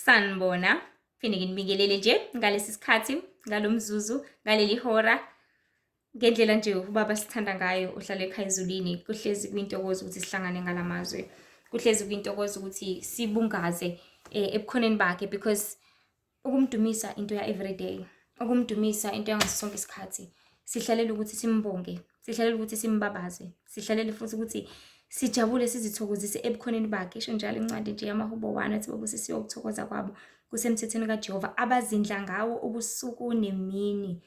Sanibona, phinde nginibingelele nje ngalesi sikhathi, ngalomzuzu, ngaleli hora, ngendlela nje ubaba sithanda ngayo ohlala ekhaya ezulwini. Kuhlezi kuyintokozo ukuthi sihlangane ngalamazwe. Kuhlezi kuyintokozo ukuthi sibungaze ebukhoneni bakhe, because ukumdumisa into ya everyday, ukumdumisa into yangaso sonke isikhathi. Sihlalela ukuthi simbonge, sihlalela ukuthi simbabaze, sihlalela futhi ukuthi sijabule sizithokozise ebukhoneni bakhe. Isho njalo incwadi nje yamaHubo 1 ethi babusisiwe ukuthokoza kwabo kusemthethweni kaJehova, abazindla ngawo ubusuku nemini.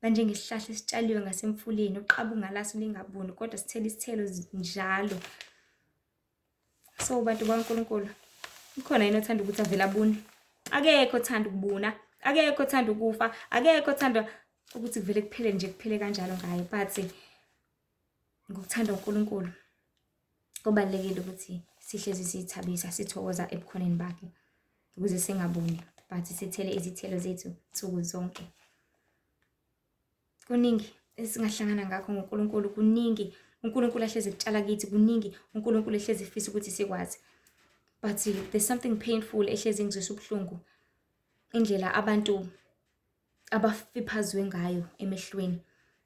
Banjengesihlahla esitshaliwe ngasemfuleni, uqabunga laso lingabuni, kodwa sithela isithelo njalo. So bantu baNkulunkulu, ukhona yini othanda ukuthi avele abune? Akekho othanda ukubuna, akekho othanda ukufa, akekho othanda ukuthi kuvele kuphele nje, kuphele kanjalo ngayo. But ngokuthanda uNkulunkulu kubalulekile ukuthi sihlezi sithabisa, sithokoza ebukhoneni bakhe ukuze singabuni, but sithele izithelo zethu nsuku zonke. Kuningi esingahlangana ngakho ngoNkulunkulu, kuningi uNkulunkulu ahlezi ekutshala kithi, kuningi uNkulunkulu ehlezi efisa ukuthi sikwazi. But there's something painful ehlezi ngizwisa ubuhlungu, indlela abantu abafiphazwe ngayo emehlweni,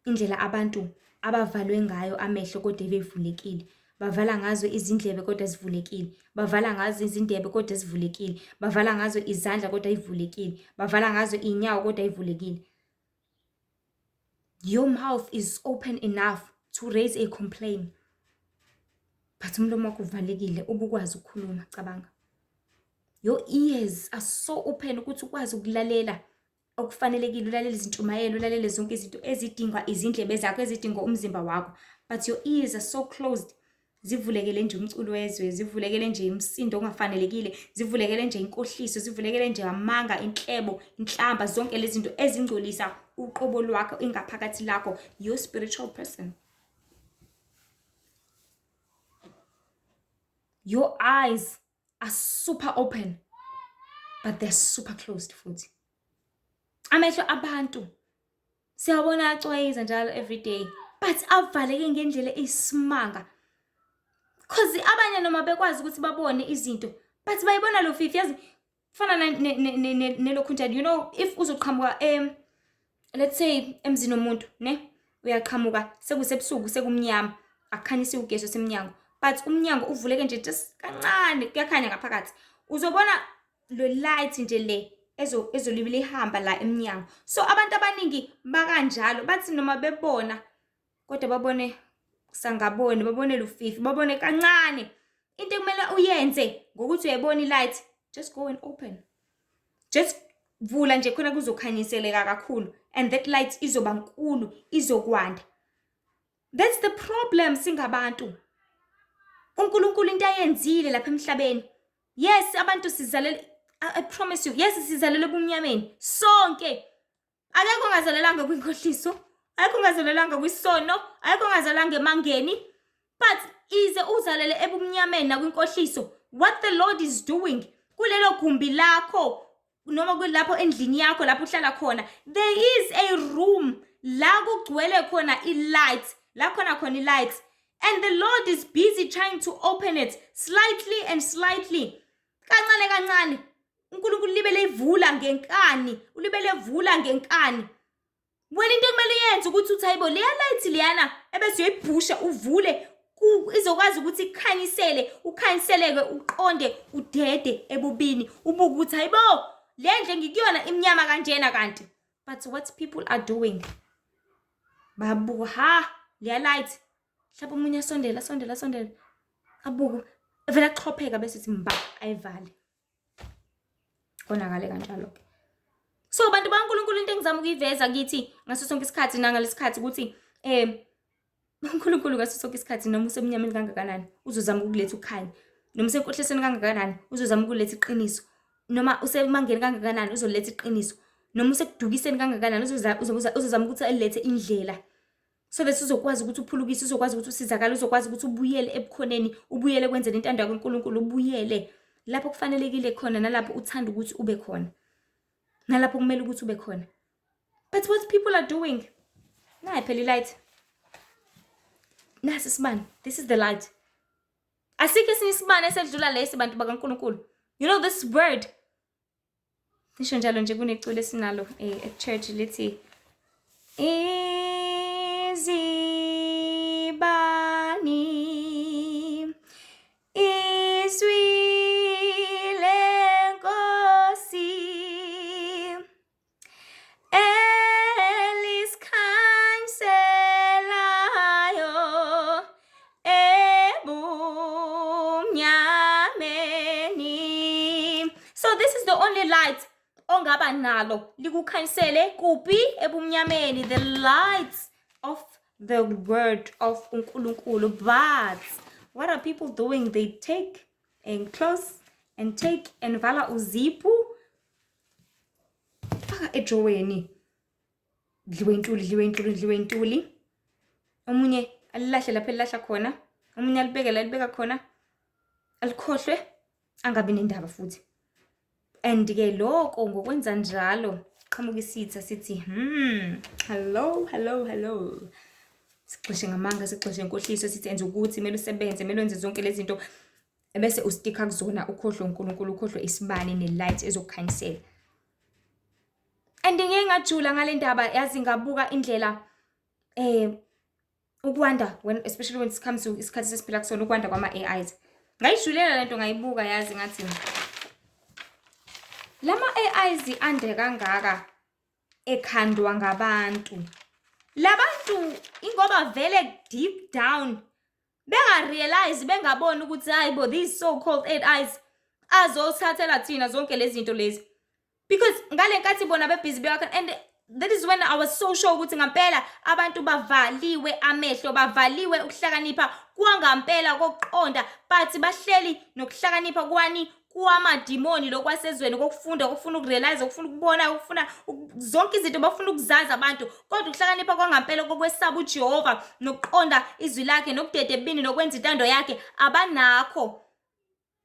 indlela abantu abavalwe ngayo amehlo kodwa bevulekile. Bavala ngazo izindlebe kodwa zivulekile, bavala ngazo izindebe kodwa zivulekile, bavala ngazo izandla kodwa zivulekile, bavala ngazo inyawo kodwa zivulekile. Your mouth is open enough to raise a complaint, but umlomo wakho uvalekile ubukwazi ukukhuluma. Cabanga, your ears are so open ukuthi ukwazi ukulalela okufanelekile, ulalela izintshumayelo, ulalela zonke izinto ezidingwa izindlebe zakho, ezidingwa umzimba wakho. But your ears are so closed, zivulekele nje umculo wezwe, zivulekele nje imisindo ongafanelekile, zivulekele nje inkohliso, zivulekele nje amanga, inhlebo, inhlamba, zonke lezi zinto ezingcolisa uqobo lwakho, ingaphakathi lakho. You're a spiritual person. Your eyes are super open, but they're super closed futhi. Amehlo abantu siyabona acwayiza njalo everyday, but avaleke ngendlela eyisimanga. Cause abanye noma bekwazi ukuthi babone izinto, but bayibona lo fifi. Yazi fana nelokhunjani, you know, if uzoqhamuka let's say emzini womuntu, ne, uyaqhamuka sekusebusuku, sekumnyama, akukhanyisa ugeso semnyango, but umnyango uvuleke nje just kancane, kuyakhanya ngaphakathi. Uzobona lo light nje le ezolibile ihamba la emnyango. So abantu abaningi bakanjalo, bathi noma bebona kodwa babone sangaboni, babone lufifi, babone kancane. Into kumele uyenze ngokuthi uyayibona ilight, just go and open, just vula nje khona kuzokhanyiseleka kakhulu, and that light izoba nkulu, izokwanda. That's the problem singabantu. uNkulunkulu into ayenzile lapha emhlabeni, yes abantu sizalele, I promise you, yes sizalele ebumnyameni sonke. Akekho ongazalelanga kwinkohliso, akekho ongazalelanga kwisono, akekho ongazalelanga emangeni, but ize uzalele ebumnyameni nakwinkohliso. What the Lord is doing kulelo gumbi lakho, noma kulapho endlini yakho lapho uhlala khona, there is a room la kugcwele khona ilight, la khona ilight, and the Lord is busy trying to open it slightly and slightly, kancane kancane. uNkulunkulu libele ivula ngenkani, ulibele vula ngenkani. Wena into kumele uyenze ukuthi uthi hayibo leya light liyana ebese uyibhusha uvule, izokwazi ukuthi ikhanyisele, ukhanyiseleke, uqonde, udede ebubini, ubuke ukuthi hayibo le ndle ngikuyona imnyama kanjena kanti. But what people are doing, babuka ha leya light, mhlawumbe umunye asondela abuka, vele aqhopheka bese uthi mba ayivale, konakale kanjalo. So bantu baNkulunkulu, into engizama ukuyiveza kithi ngaso sonke isikhathi nangalesikhathi ukuthi uNkulunkulu ngaso sonke isikhathi noma usemnyameni kangakanani uzozama ukuletha ukukhanya, noma usenkohlesweni kangakanani uzozama ukuletha iqiniso, noma usemangeni kangakanani uzoletha iqiniso, noma usekudukiseni kangakanani uzozama ukuthi alethe indlela, so that uzokwazi ukuthi uphulukise, uzokwazi ukuthi usizakale, uzokwazi ukuthi ubuyele ebukhoneni, ubuyele kwenzela intando yaNkulunkulu, ubuyele lapho kufanelekile khona, nalapho uthanda ukuthi ube khona, nalapho kumele ukuthi ube khona. But what people are doing, nayi phela ilight, nasi isibani, this is the light. Asikho esinye isibani esedlula lesi bantu bakaNkulunkulu. You know this bird, Nisho njalo nje kuneculo esinalo at church lithi izibani izwi lenkosi elisikhanselayo ebumnyameni. So this is the only light ongaba nalo likukhansele kuphi ebumnyameni, the light of the word of uNkulunkulu. But what are people doing? They take and close and take and vala uziphu faka ejoweni, dliwe intuli, omunye alilahle lapha elilahla khona, omunye alibeke la libeka khona, alikhohlwe, angabi nendaba futhi. And ke lokho ngokwenza njalo qhamuka isitha sithi hello sixeshe ngamanga, sixeshe inkohliso, sithi enza ukuthi kumele usebenze, kumele wenze zonke lezi zinto, bese ustika kuzona, ukhohlwe uNkulunkulu, ukhohlwe isibani nelight ezokukhanyisela. And ngeke ngajula ngale ndaba, yazi ngabuka indlela ukwanda, especially when it comes to isikhathi sesiphila kusona, ukwanda kwama AIs. Ngayijulela lento, ngayibuka, yazi ngathi lama AIs ande kangaka ekhandwa ngabantu. Labantu ingoba vele deep down benga realize, bengabona ukuthi hayibo these so called AIs azothathela thina zonke lezi zinto lezi, because ngale nkathi bona bebhizi beyakha. And that is when I was so sure ukuthi ngampela abantu bavaliwe amehlo, bavaliwe ukuhlakanipha kwangampela kokuqonda, but bahleli nokuhlakanipha kwani kuwamadimoni lokwasezweni, kokufunda, kokufuna ukurealize, kokufuna ukubona, kokufuna zonke izinto bafuna ukuzazi abantu. Kodwa ukuhlakanipha kwangampela kokwesaba uJehova nokuqonda izwi lakhe nokudedebini nokwenza intando yakhe abanakho.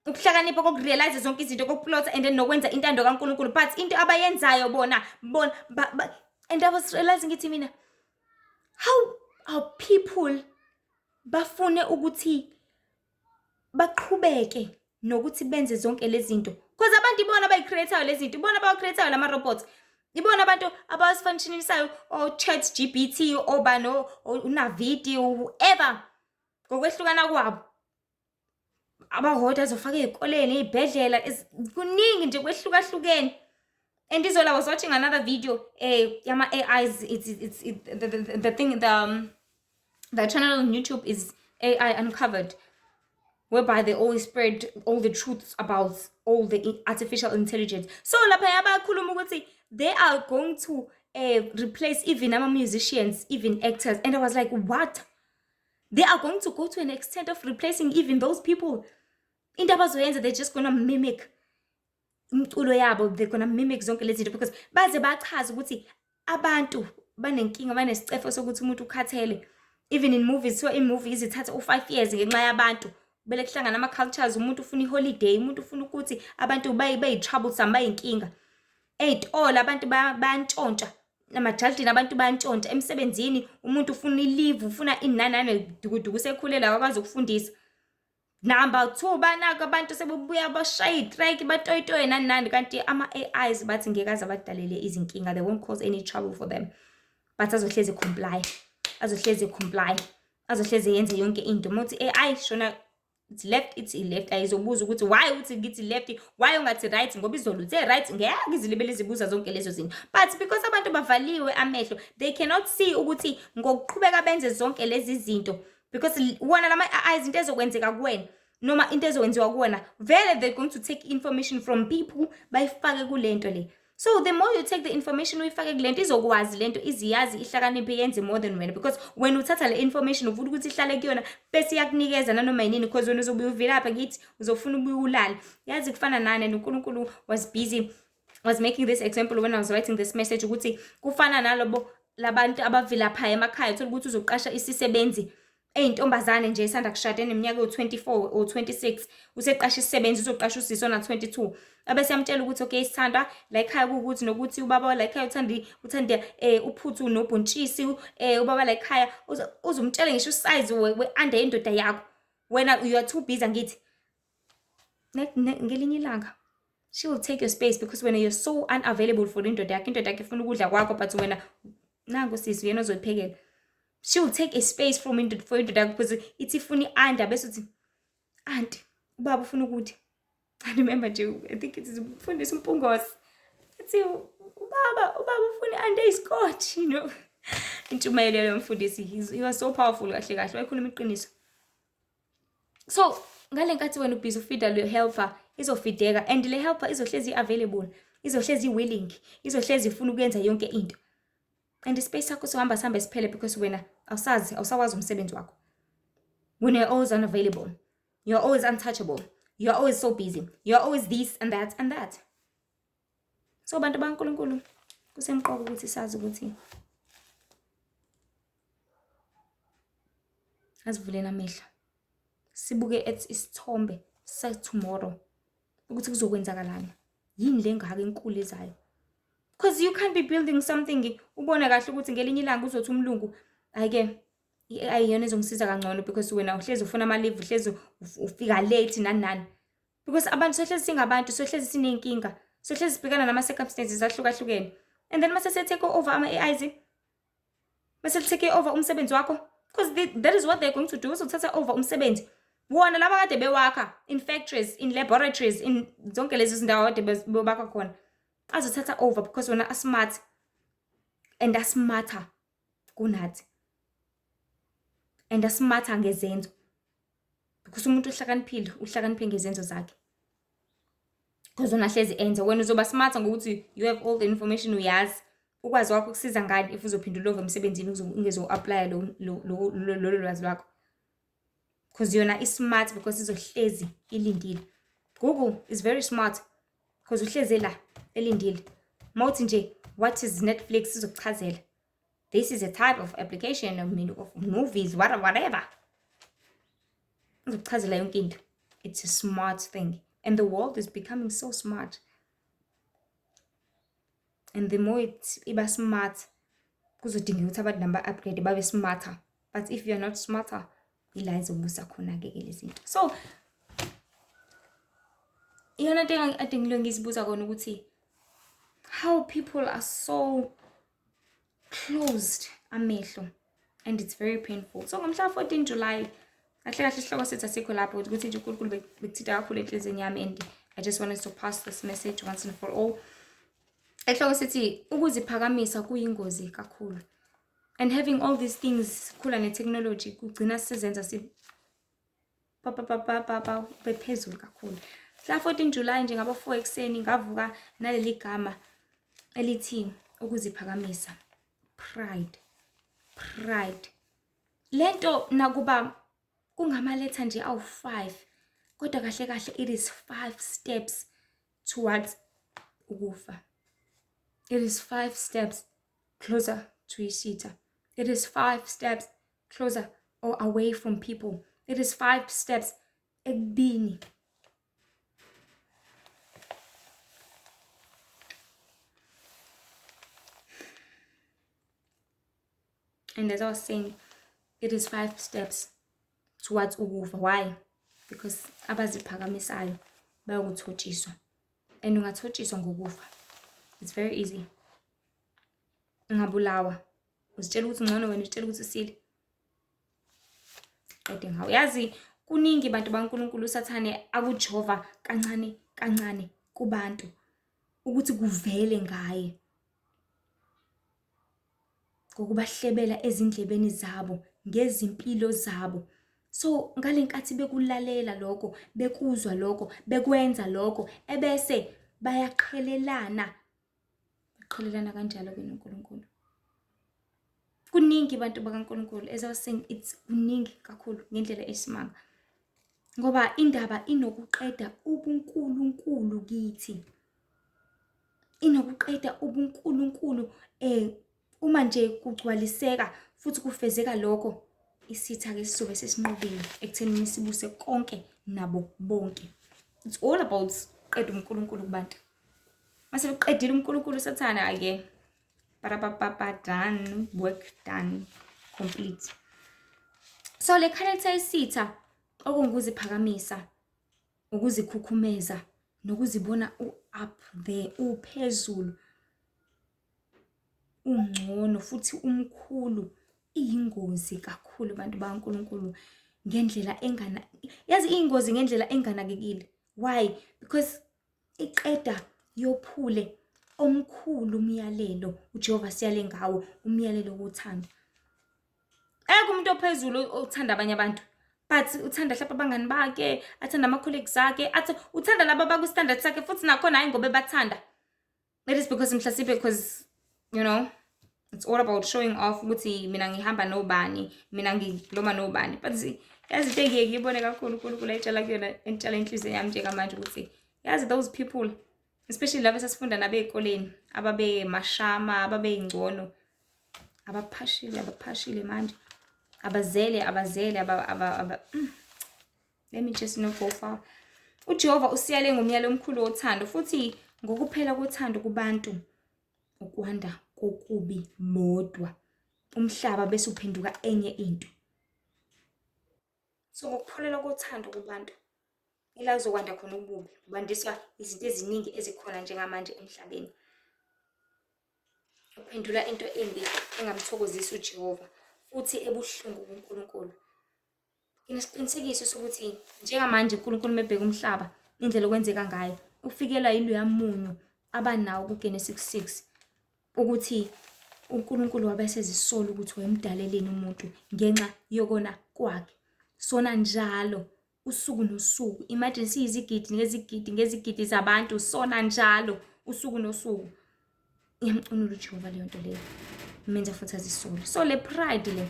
Ukuhlakanipha kokurealize zonke izinto, kokuplotha and then nokwenza intando kaNkulunkulu. But into abayenzayo bona and I was realizing ngithi mina, how are people bafune ukuthi baqhubeke nokuthi benze zonke lezi zinto, because abantu ibona abayicreateayo lezi zinto, ibona abacreateayo lama robots, ibona abantu abasifunctionisayo o ChatGPT obano uNavidi whoever ngokwehlukana kwabo, abahoda azofaka ezikoleni, ezibhedlela, kuningi nje kwehlukahlukene. And Izola was watching another video yama AIs, it's the thing, the channel on YouTube is AI Uncovered, whereby they always spread all the truths about all the artificial intelligence. So lapha yabakhuluma ukuthi they are going to replace even our musicians, even actors. And I was like, what? They are going to go to an extent of replacing even those people. Into abazoyenza, they're just gonna mimic umculo yabo, they're gonna mimic zonke lezi zinto, because baze bachaza ukuthi abantu banenkinga, banesicefo sokuthi umuntu ukhathele. Even in movies, so in movies ithatha u5 years ngenxa yabantu bele kuhlangana ama cultures, umuntu ufuna iholiday, umuntu ufuna ukuthi abantu bayi-troublesome, bayinkinga. All abantu bayantshontsha, namajaldini abantu bayantshontsha, emsebenzini umuntu ufuna i-leave, ufuna inanane dukuduku, sekhulela akwazi ukufundisa. Number 2 banaka abantu sebebuya bashaya itrike, batoyitoye nani, kanti ama AIs bathi ngeke aze abadalele izinkinga, they won't cause any trouble for them, but azohlezi comply, azohlezi yenze yonke into. Mothi AI shona it's left, ayizobuza ukuthi why uthi ngithi left, why ungathi right, ngoba izolo uthe right, ngeke izilibele zibuza zonke lezo zinto. But because abantu bavaliwe amehlo, they cannot see ukuthi ngokuqhubeka benze zonke lezi zinto, because wona lama AIs into ezokwenzeka kuwena noma into ezokwenziwa kuwena, vele they're going to take information from people bayifake kulento le. So the more you take the information uyifake kulento, izokwazi lento, iziyazi, ihlakaniphe, yenze more than wena, because when uthatha le information ufuna ukuthi ihlale kuyona bese iyakunikeza nanoma yinini, because wena uzobuya uvilapha ngithi uzofuna ubuye ulala. Yazi kufana nani noNkulunkulu was making this example when I was writing this message, ukuthi kufana nalobo labantu abavilapha emakhaya, uthola ukuthi uzoqasha isisebenzi eyintombazane nje esanda kushada eneminyaka u24 or 26, useqasha isisebenzi, uzoqasha usisi ona 22, abese yamtshela ukuthi okay sithandwa la ekhaya ukuthi nokuthi ubaba la ekhaya uthanda uphuthu nobhontshisi, ubaba la ekhaya uzumtshela ngisho usize we-under yendoda yakho, wena you are too busy. Ngithi ngelinye ilanga She will take your space because when you're so unavailable for indoda yakhe ifuna ukudla kwakho but wena nangu sisi uyena ozoyiphekela. She will take a space from for indoda yakho because ithi ifuna i-under bese uthi auntie ubaba ufuna ukuthi. I remember nje I think it is umfundisi uMpungosi. Ithi ubaba ufuna i-under isikotshi, you know. Intshumayelo yomfundisi, he was so powerful kahle kahle wayekhuluma iqiniso. So ngale nkathi wena ubhizi ufida le helper izofideka and le helper izohlezi available, izohlezi willing, izohlezi ifuna ukuyenza yonke into. And ispace sakho sohamba sihambe siphele because wena awusawazi umsebenzi wakho. When you're always unavailable, you're always untouchable, you're always so busy, you're always this and that and that. So bantu baNkulunkulu kusemqoka ukuthi sazi ukuthi asivuleni amehlo sibuke isithombe sa tomorrow ukuthi kuzokwenzakalani yini le ngaka enkulu ezayo. Because you can't be building something ubona kahle ukuthi ngelinye ilanga uzothi umlungu ayiyona ezongisiza kangcono because wena uhlezi ufuna ama leave, uhlezi ufika late nani. Because abantu sohlezi singabantu, sohlezi sinenkinga, sohlezi sibhekana nama circumstances ahlukahlukene. And then mase take over ama AIs, mase take over umsebenzi wakho. Because that is what they're going to do. So uthatha over umsebenzi. Wona laba kade bewakha in factories, in laboratories, in zonke lezi zindawo kade bewakha khona. Azothatha over because wona asmart and asmarter kunathi. And asmarter ngezenzo. Because umuntu uhlakaniphe ngezenzo zakhe. Because wona hlezi enza wena uzoba smarter ngokuthi you have all the information uyazi. Ukwazi wakho kusiza ngani if uzophendula over emsebenzini ungezo apply lo lwazi lwakho. Because yona is smart because izohlezi ilindile. Google is very smart because uhlezi la elindile. Mawuthi nje what is Netflix izokuchazela. This is a type of application of movies whatever. Izokuchazela yonke into. It's a smart thing and the world is becoming so smart. And the more iba smart kuzodinga ukuthi abantu namba upgrade babe smarter. But if you're not smarter ila izobusa khona ke lezi zinto. So iyona into engidingile ngisibuza kona ukuthi how people are so closed amehlo and it's very painful. So ngomhla 14 July kahle isihloko sethu asikho lapho ukuthi nje uNkulunkulu bekuthinta kakhulu enhlizweni yami and I just wanted to pass this message once and for all. Ehloko sithi ukuziphakamisa kuyingozi kakhulu. And having all these things khula ne-technology kugcina sizenza bephezulu kakhulu. La 14 July nje ngaba 4 ekseni ngavuka naleli gama elithi ukuziphakamisa. Pride. Lento nakuba kungamaletha nje awu5 kodwa kahle it is 5 steps towards ukufa. It is 5 steps closer to Isita. It is 5 steps closer or away from people. It is 5 steps ekubini. And as I was saying, it is 5 steps towards ukufa. Why? Because abaziphakamisayo bayakuthotshiswa. And ungathotshiswa ngokufa. It's very easy. Ungabulawa. Uzitshela ukuthi ngcono wena uzitshela ukuthi usile. Qede ngawo. Yazi kuningi abantu baNkulunkulu uSathane akujova kancane kubantu ukuthi kuvele ngaye. Ngokubahlebela ezindlebeni zabo, ngezimpilo zabo. So ngalenkathi bekulalela lokho, bekuzwa lokho, bekwenza lokho, ebese bayaqhelelana. Baqhelelana kanjalo ke noNkulunkulu. Kuningi abantu bakaNkulunkulu as I was saying it's kuningi kakhulu ngendlela esimanga. Ngoba indaba inokuqeda ubuNkulunkulu kithi. Inokuqeda ubuNkulunkulu uma nje kugcwaliseka futhi kufezeka lokho isitha ke sizobe sesinqobile ekutheni sibuse konke nabo bonke. It's all about qeda uNkulunkulu kubantu. Mase uqedile uNkulunkulu uSathane ake done, work done, complete. So le character isitha okunguziphakamisa, ukuzikhukhumeza, nokuzibona u-up there, uphezulu, ungcono futhi umkhulu, iyingozi kakhulu bantu bakaNkulunkulu ngendlela yazi iyingozi ngendlela enganakekile. Why? Because iqeda yophule omkhulu umyalelo uJehova siyale ngawo, umyalelo wothando. Umuntu ophezulu othanda abanye abantu, but uthanda hlapa abangani bakhe, athanda ama-colleagues akhe, athi uthanda laba baku-standard sakhe futhi nakhona hayi ngoba ebathanda. It is because mhlawumbe because you know it's all about showing off ukuthi mina ngihamba nobani, mina ngiloma nobani. But yazi into engiye ngiyibone kakhulu uNkulunkulu ayitshala kuyona, entshela inhliziyo yami njengamanje ukuthi yazi those people, especially laba esasifunda nabo ey'koleni, ababemashama, ababeyingcono, abaphashile manje, abazele let me just not go far. uJehova usiyale ngomyalo omkhulu wothando, futhi ngokuphela kothando kubantu ukwanda kokubi modwa, umhlaba bese uphenduka enye into. So ngokupholela kothando kubantu ila kuzokwanda khona ububi, kubandiswa izinto eziningi ezikhona njengamanje emhlabeni. Uphendula into embi engamthokozisi uJehova futhi ebuhlungu kuNkulunkulu. Nginesiqinisekiso sokuthi njengamanje uNkulunkulu mebheka umhlaba indlela okwenzeka ngayo, ufikelwa yiloya munyu abanawo kuGenesis 6 ukuthi uNkulunkulu wabesezisola ukuthi wayemdaleleni umuntu ngenxa yokona kwakhe. Sona njalo usuku nosuku, imagine siyizigidi ngezigidi zabantu, sona njalo usuku nosuku. Iyamcunula uJehova leyo nto leyo, imenza futhi azisole. So le pride le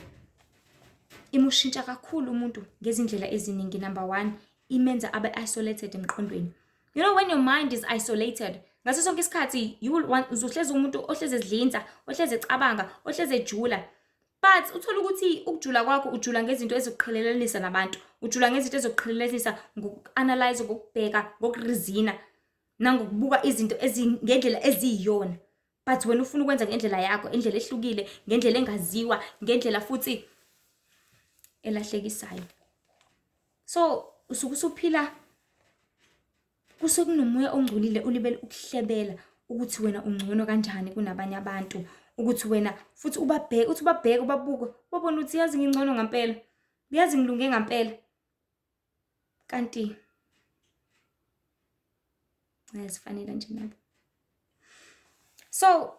imushintsha kakhulu umuntu ngezindlela eziningi. Number 1, imenza abe isolated emqondweni. You know, when your mind is isolated, ngaso sonke isikhathi uzohlezi umuntu ohlezi ezidlinza, ohlezi ecabanga, ohlezi ejula. But uthola ukuthi ukujula kwakho ujula ngezinto ezokuqhelelanisa nabantu, ujula ngezinto ezokuqhelelanisa ngoku-analyze, ngokubheka, ngokurizina, nangokubuka izinto ngendlela eziyiyona. But wena ufuna ukwenza ngendlela yakho, indlela ehlukile, ngendlela engaziwa, ngendlela futhi elahlekisayo. So usuke usuphila kunomoya ongcolile ulibele ukuhlebela ukuthi wena ungcono kanjani kunabanye abantu, ukuthi wena futhi ubabheke ubabuke, ubabone ukuthi yazi ngingcono ngempela, yazi ngilunge ngempela, kanti ayazifanele nje nabo. So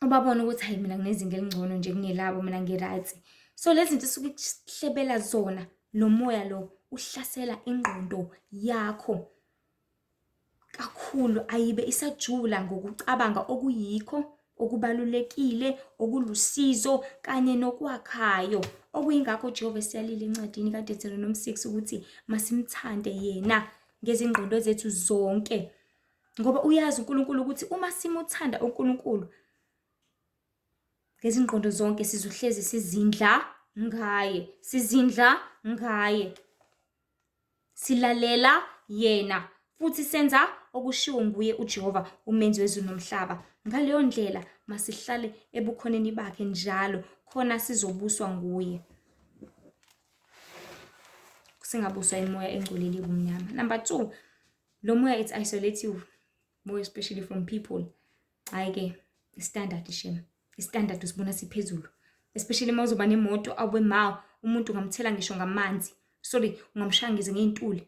ubabona ukuthi hayi mina nginezinga elingcono nje kunelabo, mina ngi-right. So lezi zinto suke kuhlebela zona, lo moya lo uhlasela ingqondo yakho kakhulu, ayibe isajula ngokucabanga okuyikho, okubalulekile, okulusizo kanye nokwakhayo. Okuyingakho uJehova siyalile encwadini kaDuteronomy 6 ukuthi masimthande yena ngezingqondo zethu zonke, ngoba uyazi uNkulunkulu ukuthi uma simuthanda uNkulunkulu ngezingqondo zonke sizohlezi sizindla ngaye, silalela yena futhi senza okushiwo nguye uJehova umenzi wezulu nomhlaba. Ngaleyo ndlela masihlale ebukhoneni bakhe njalo, khona sizobuswa nguye, singabuswa imoya engcolile ubumnyama. Number 2, lo moya it's isolate you more especially from people. Hayi-ke istandard shem, istandard usibona siphezulu, especially uma uzoba nemoto awema umuntu ungamthela ngisho ngamanzi, ungamshaya ngize ngey'ntuli,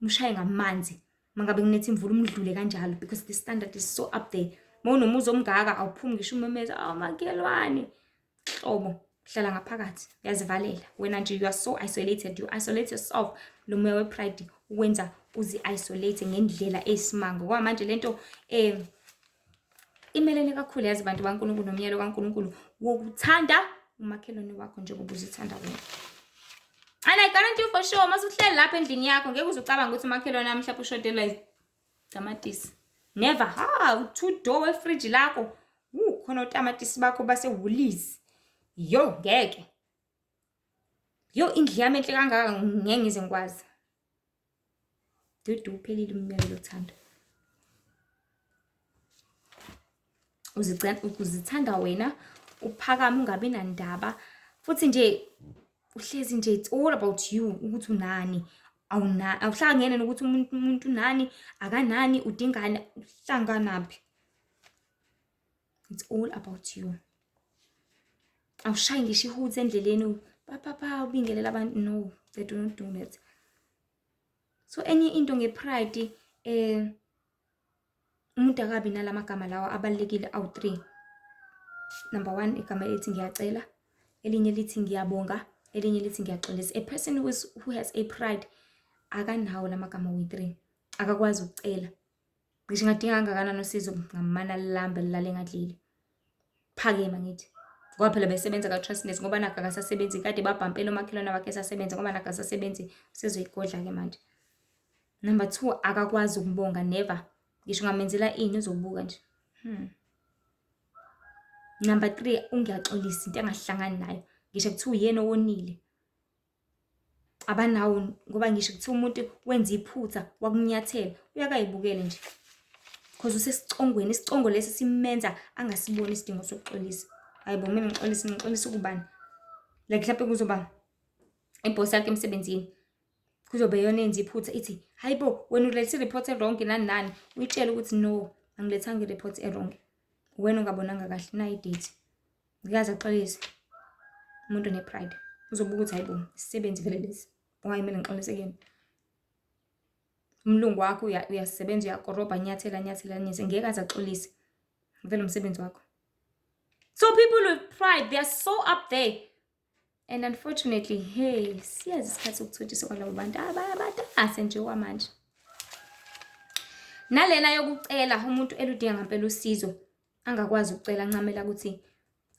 umshaye ngamanzi mangabe kunethi imvula umdlule kanjalo, because the standard is so up there. Mawunomuzi omngaka awuphumi ngisho umemeza makhelwane, hlobo hlala ngaphakathi, uyazivalela wena nje, you are so isolated, you isolate yourself. Lo moya we-pride uwenza uzi-isolate ngendlela eyisimanga. Ngoba manje lento imelene kakhulu yazi bantu baNkulunkulu nomyalo kaNkulunkulu wokuthanda umakhelwane wakho njengoba uzithanda wena. And I guarantee you for sure, masuhleli lapha endlini yakho ngeke uzucabanga ukuthi umakhelwane wami mhlawumbe ushodelwa itamatisi. Never. U2-door wefriji lakho khona utamatisi bakho base-Woolies. Ngeke. Indlu yami enhle kangaka ngeke ngize ngikwazi. Dudu uphelile umyalo wothando. Uzithanda wena, uphakama ungabi nandaba, futhi nje uhlezi nje it's all about you ukuthi unani. awuhlangene nokuthi umuntu nani, akanani, udingani, uhlanganaphi. It's all about you. Awushayi ngisho ihutsi endleleni ubingelela abantu. No, they do not do that. So enye into nge-pride, umuntu akabi nalamagama lawa abalulekile awu-3. Number 1, igama elithi ngiyacela, elinye lithi ngiyabonga, elinye lithi ngiyaxolisa. A person who has a pride akanawo lamagama awu-3, akakwazi ukucela. Ngisho ngadinga kangakanani usizo ngamana lilambe lilale ngadlile. Phakema ngithi. Ngoba phela besebenza ka-Transnet ngoba nakho akasasebenzi, kade babhampela umakhelwane wakhe esasebenza ngoba nakho akasasebenzi, usezoyigodla ke manje. Number 2, akakwazi ukubonga, never. Ngisho ngamenzela ini uzobuka nje. Number 3, ungiyaxolisa into engahlangani nayo. Ngisho kuthiwa uyena owonile. Abanawo ngoba ngisho kuthiwa umuntu wenza iphutha wakunyathela, uyakayibukele nje. Because usesicongweni, isicongo lesi simenza angasiboni isidingo sokuxolisa. Hayibo mina ngixolisa kubani? Like mhlawumbe kuzoba iboss yakhe emsebenzini. Kuzobe yona enza iphutha ithi, "Hayibo, wena ulethe i-report e-wrong nani nani." Uyitshela ukuthi no, angilethanga i-report e-wrong. Wena ungabonanga kahle na i-date. Ngikaze axolise. Umuntu ne-pride. Uzobuka ukuthi hayibo, isisebenzi vele lesi. Why mina ngixolise kuyena? Umlungu wakho uyasebenza, uyakorobha, nyathela ngeke aze axolise. Vele umsebenzi wakho. So people with pride, they are so up there. And unfortunately, hey, siyazi isikhathi sokuthothiswa kwalabo bantu abatase nje kwamanje. Nalena yokucela umuntu eludinga ngempela usizo, angakwazi ukucela, ancamela ukuthi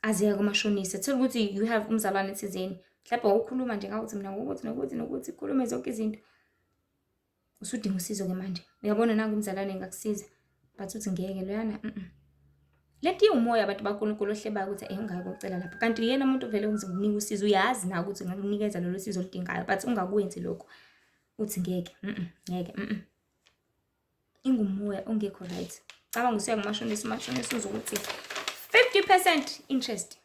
aziye kumashonisa. Thola ukuthi you have umzalwane thizeni. Mhlawumbe ukukhuluma nje ngawuthi mina ngokuthi khulume zonke izinto. Usudinga usizo ke manje. Uyabona nangu umzalwane ngakusiza. But uthi ngeke loyana. Leti umoya abantu baNkulunkulu ohlebayo ukuthi ungeke ucela lapha. Kanti yena umuntu vele uzokunika usizo, uyazi na ukuthi ngakunikeza lelo sizo olidingayo, but ungakwenzi lokho. Uthi ngeke, ngeke. Ingumoya ongekho right. Cabanga usuya kumashonisa, umashonisa uzokuthi 50% interest.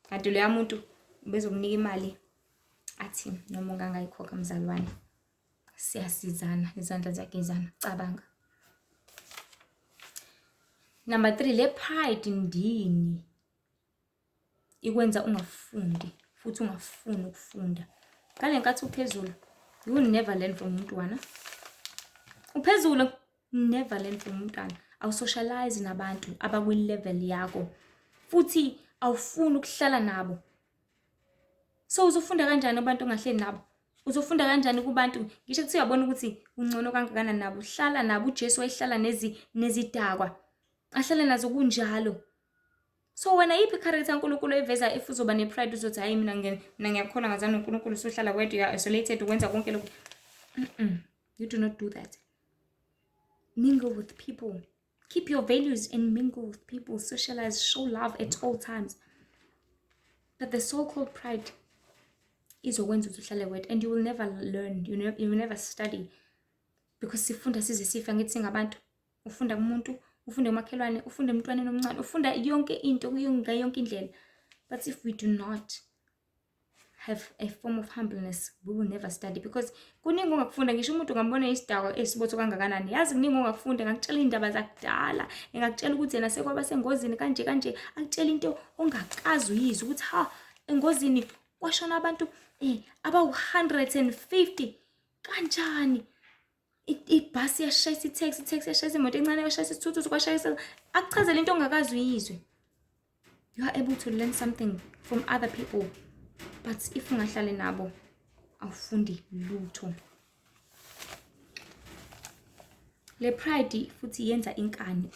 Kanti loya muntu bezokunika imali athi noma ungangayikhokha mzalwane. Siyasizana, izandla ziyagezana, cabanga. Number 3, le pride ndini ikwenza ungafundi futhi ungafuni ukufunda. Ngale nkathi uphezulu, you will never learn from umntwana. Uphezulu, never learn from umntwana. Awusocialize nabantu abakwi-level yakho futhi awufuni ukuhlala nabo. So uzofunda kanjani abantu ongahleli nabo? Uzofunda kanjani kubantu ngisho kuthi uyabona ukuthi ungcono kangakanani nabo? Hlala nabo. uJesu wayehlala nezidakwa. Ahlale nazo kunjalo. So wena yiphi character uNkulunkulu eveza if uzoba ne-pride uzothi hayi mina ngiyakholwa ngazana uNkulunkulu usohlala wedwa, you are isolated, ukwenza konke lokho. You do not do that. Mingle with people. Keep your values and mingle with people. Socialize, show love at all times. But the so-called pride izokwenza ukuthi uhlale wedwa, and you will never learn, you will never study. Because sifunda size sifa ngithi singabantu. Ufunda kumuntu, ufunde umakhelwane, ufunde emntwaneni omncane, ufunda yonke into yonke indlela. But if we do not have a form of humbleness, we will never study. Because kuningi ongakufunda, ngisho umuntu ngambona isidakwa esibotho kangakanani. Yazi kuningi ongakufunda, ngakutshela indaba zakudala, ngakutshela ukuthi yena sekwaba sengozini kanje, akutshela into ongakazi uyizwa ukuthi engozini kwashona abantu abawu-150 kanjani. Ibhasi yashayisa itaxi yashayisa imoto encane yashayisa isithuthuthi kwashayisa. Akuchazela into ongakazi uyizwe. You are able to learn something from other people. But if ungahlale nabo, awufundi lutho. Le pride futhi yenza inkani.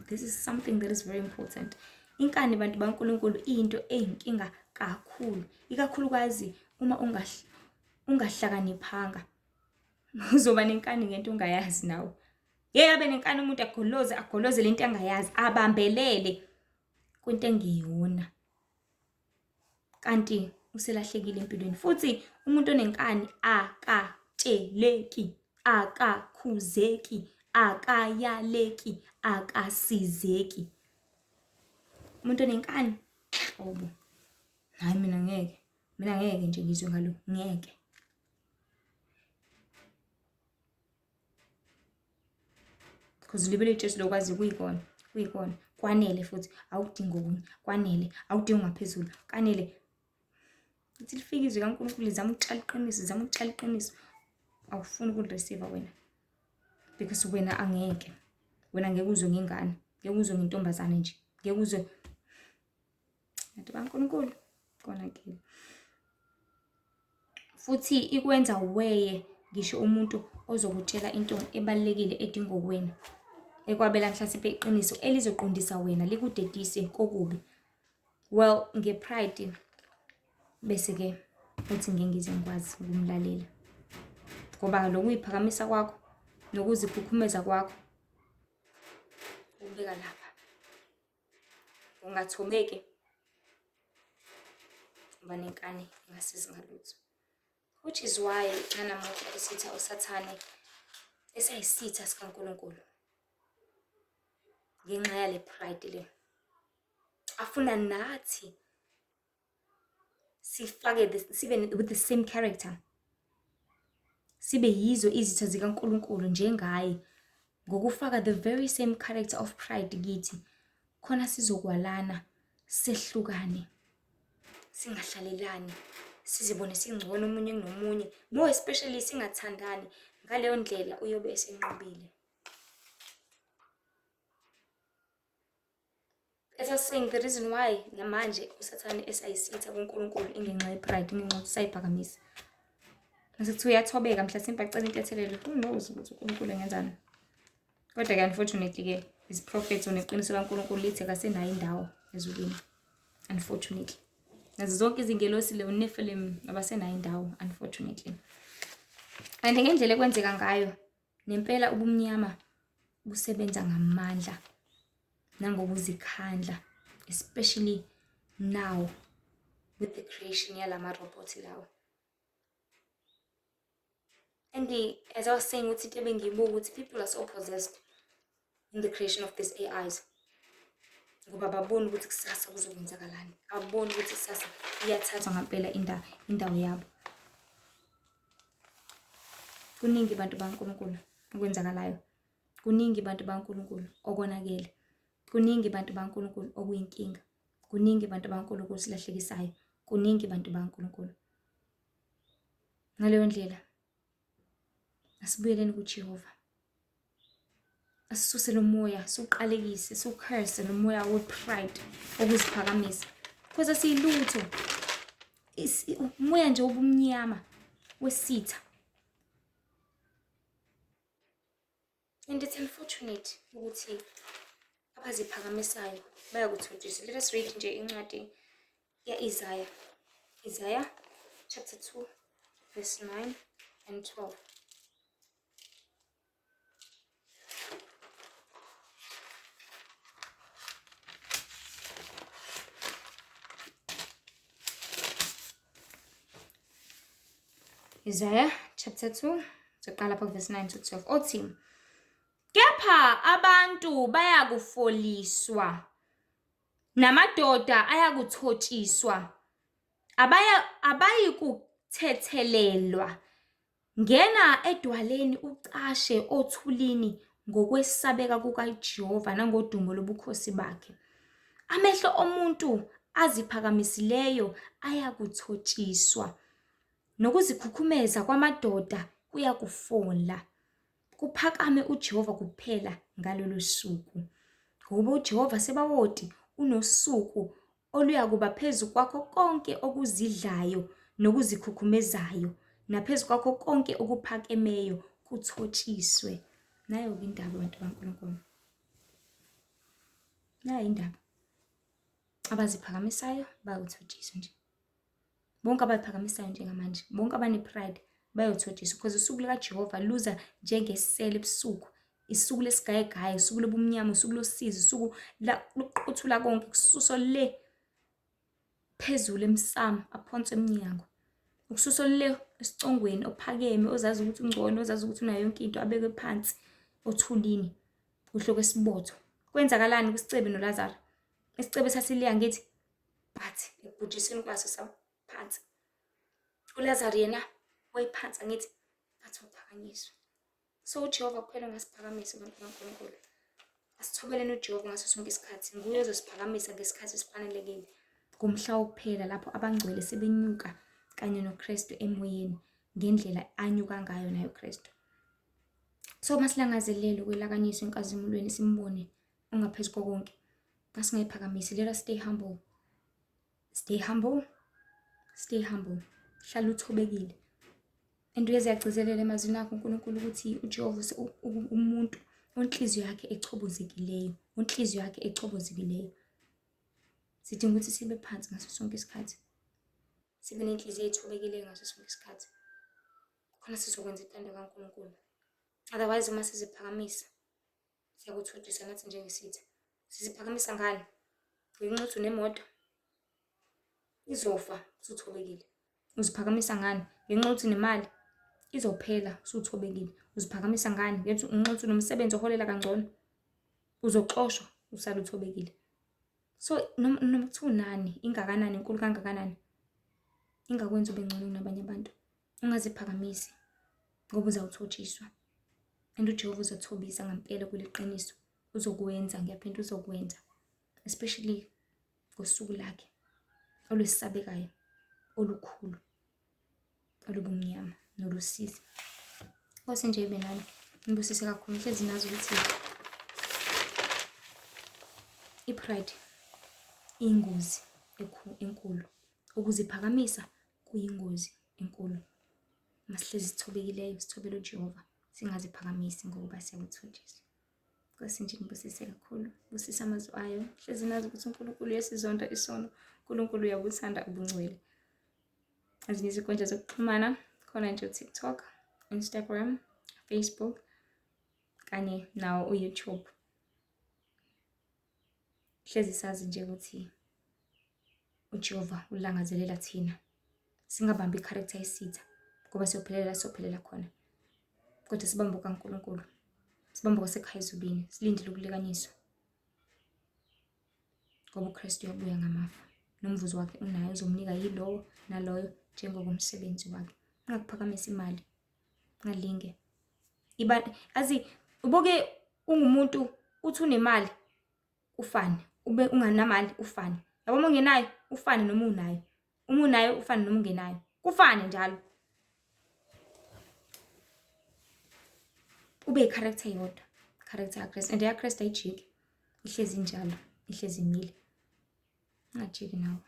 This is something that is very important. Inkani bantu baNkulunkulu into eyinkinga kakhulu. Ikakhulukazi uma ungahlakaniphanga. Uzoba nenkani ngento ungayazi nawe. Yeke abe nenkani umuntu agoloze lento angayazi, abambelele kwento engeyona. Kanti uselahlekile empilweni. Futhi umuntu onenkani akatsheleki, akakhuzeki, akayaleki, akasizeki. Umuntu onenkani, obo. Hayi mina ngeke nje ngizwe ngalo, ngeke. Because ulibele iJesu lokwazi kuyikona. Kwanele futhi awudingi okunye. Kwanele awudingi ngaphezulu. Kanele lithi lifika izwi kaNkulunkulu lizama ukutshala iqiniso. Awufuni ukulireceive wena. Because wena angeke. Wena ngeke uzwe ngengane. Ngeke uzwe ngentombazane nje. Ngeke uzwe nathi baNkulunkulu konakile. Futhi ikwenza weye ngisho umuntu ozokutshela into ebalekile edinga kuwena. Ekwabela mhlasimpe iqiniso elizoqondisa wena likudedise kokubi. Well, ngepride bese ke uthi ngeke ngize ngikwazi ukumlalela. Ngoba lokuyiphakamisa kwakho nokuzikhukhumeza kwakho ubeka lapha. Ungathomeki uba nenkani engasizi ngalutho. Which is why nanamuhla esitha uSathane esayisitha sikaNkulunkulu. Ngenxa yale pride le. Afuna nathi sifake sibe with the same character. Sibe yizo izitha zikaNkulunkulu njengaye. Ngokufaka the very same character of pride kithi. Khona sizokwalana, sehlukane. Singahlalelani. Sizibone singcono umunye nomunye. More especially singathandani. Ngaleyo ndlela uyobe esenqobile. As I was saying, the reason why namanje uSathane esayisitha kuNkulunkulu ingenxa yepride, ingenxa ukuthi sayiphakamisa. Mase uyathobeka mhlasimpe acela into ethelele. Who knows ukuthi uNkulunkulu engenzani. Kodwa ke unfortunately ke is prophets oneqiniso kaNkulunkulu lithi akasenayo indawo ezulwini. Unfortunately. Nazo zonke izingelosi le uNephilim abasenayo indawo unfortunately. And ngendlela ekwenzeka ngayo nempela ubumnyama busebenza ngamandla nangokuzikhandla, especially now with the creation yalama robots lawo. And as I was saying, people are so possessed in the creation of these AIs. Ngoba babona ukuthi kusasa kuzokwenzakalani. Abona ukuthi kusasa iyathatha ngempela indawo yabo. Kuningi abantu baNkulunkulu okwenzakalayo. Kuningi abantu baNkulunkulu okonakele. Kuningi abantu baNkulunkulu okuyinkinga. Kuningi abantu baNkulunkulu silahlekisayo. Kuningi abantu baNkulunkulu. Ngaleyo ndlela asibuyeleni kuJehova. Asisuse lo moya, siqalekise, sicurse lo moya wepride okuziphakamisa. Because asiyilutho. Umoya nje obumnyama wesitha. And it's unfortunate ukuthi abaziphakamisayo bayakuthotsisa. Let us read nje incwadi ya-Isaiah. Isaiah chapter 2 verse 9 and 12. Isaiah chapter 2, siqala pha verse 9 to 12. Othi, kepha abantu bayakufoliswa, namadoda ayakuthotshiswa, abayikuthethelelwa. Ngena edwaleni ucashe othulini ngokwesabeka kukaJehova nangodumo lobukhosi bakhe. Amehlo omuntu aziphakamisileyo ayakuthotshiswa. Nokuzikhukhumeza kwamadoda kuyakufola. Kuphakame uJehova kuphela ngalolu suku. Ngoba uJehova sebawoti unosuku oluyakuba phezu kwakho konke okuzidlayo nokuzikhukhumezayo naphezu kwakho konke okuphakemeyo kuthotshiswe. Nayo indaba abantu baNkulunkulu. Nayo indaba. Abaziphakamisayo bayothotshiswa nje. Bonke abayiphakamisayo njengamanje, bonke abanepride bayothotshiswa because usuku likaJehova luza njengesela ebusuku. Isuku lesigayigayi, usuku lobumnyama, usuku losizi, usuku lokuqothula konke kususo le phezulu emsamo aphonse eminyango. Ukususo le esicongweni ophakeme ozazi ukuthi ungcono, ozazi ukuthi unayo yonke into abeke phansi othulini uhloko esibotho. Kwenzakalani kuSicebe noLazaro? Isicebe sasiliya ngithi but ekubhujisweni kwaso sawo phansi. uLazaro yena wayiphansi ngithi bathi uphakanyiswa. So uJehova kuphela ongasiphakamisa abantu kaNkulunkulu. Asithobeleni uJehova ngaso sonke isikhathi. Nguye ozosiphakamisa ngesikhathi esifanelekile. Ngomhla wokuphela lapho abangcwele sebenyuka kanye noKristu emoyeni ngendlela anyuka ngayo nayo uKristu. So masilangazelele ukwelakanyiswa enkazimulweni simbone ongaphezu konke. Masingayiphakamisi, let us stay humble. Stay humble. Stay humble. Hlala uthobekile. And uyaziyagcizelela emazwini akho uNkulunkulu ukuthi uJehova umuntu onhliziyo yakhe echobozekileyo, onhliziyo yakhe echobozekileyo. Sidinga ukuthi sibe phansi ngaso sonke isikhathi. Sibe nenhliziyo ethobekileyo ngaso sonke isikhathi. Khona sizokwenza intando kaNkulunkulu. Otherwise uma siziphakamisa siyakuthothisa nathi njengesitha. Siziphakamisa ngani? Ngenxa unemoto izofa usuthobekile. Uziphakamisa ngani? Ngenxa yokuthi nemali izophela usuthobekile. Uziphakamisa ngani? Ngenxa yokuthi unomsebenzi oholela kangcono. Uzoxoshwa usale uthobekile. So noma kuthiwa unani, ingakanani, inkulu kangakanani, ingakwenza ube ngcono kunabanye abantu. Ungaziphakamisi ngoba uzawuthotshiswa. And uJehova uzothobisa ngempela kuliqiniso. Uzokwenza, ngiyaphinda uzokwenza. Especially ngosuku lakhe olwesabekayo, olukhulu, olubumnyama nolusizi. Nkosi nje ibe nani. Ngibusise kakhulu hlezi nazi ukuthi i-pride iyingozi enkulu. Ukuziphakamisa kuyingozi enkulu. Masihlezi sithobekileyo, sithobele uJehova, singaziphakamisi ngoba siyakuthothisa. Nkosi nje ngibusise kakhulu. Busisa amazwi ayo. Hlezi nazi ukuthi uNkulunkulu uyasizonda isono. uNkulunkulu uyabuthanda ubungcwele. Ezinye izinkundla zokuxhumana khona nje uTikTok, Instagram, Facebook kanye nawo uYouTube. Hlezi sazi nje ukuthi uJehova ulangazelela thina. Singabambi i-character yesitha ngoba siyophelela khona. Kodwa sibambe kaNkulunkulu. Sibambe kwasekhaya ezulwini. Silindele ukulekanyiswa. Ngoba uKristu uyabuya ngamafa. Nomvuzo wakhe unayo uzomnika yilowo naloyo njengokomsebenzi wakhe. Ungakuphakamisa imali. Ungalinge. Azi uboke ungumuntu uthi unemali ufane, ube unganamali ufane. Yabo uma ungenayo ufane noma unayo. Uma unayo ufane noma ungenayo. Kufane njalo. Ube i-character yodwa. Character yaKristu. And yaKristu ayijiki. Ihlezi njalo. Ihlezi imile. Ungajiki nawe.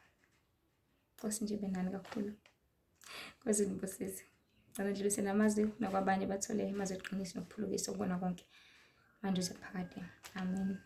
Nkosi nje ibe nani kakhulu. Nkosi ngibusise. Ngicela ndlulise namazwi nakwabanye bathole amazwi eqiniso nokuphulukisa ukubona konke. Manje uze phakade. Amen.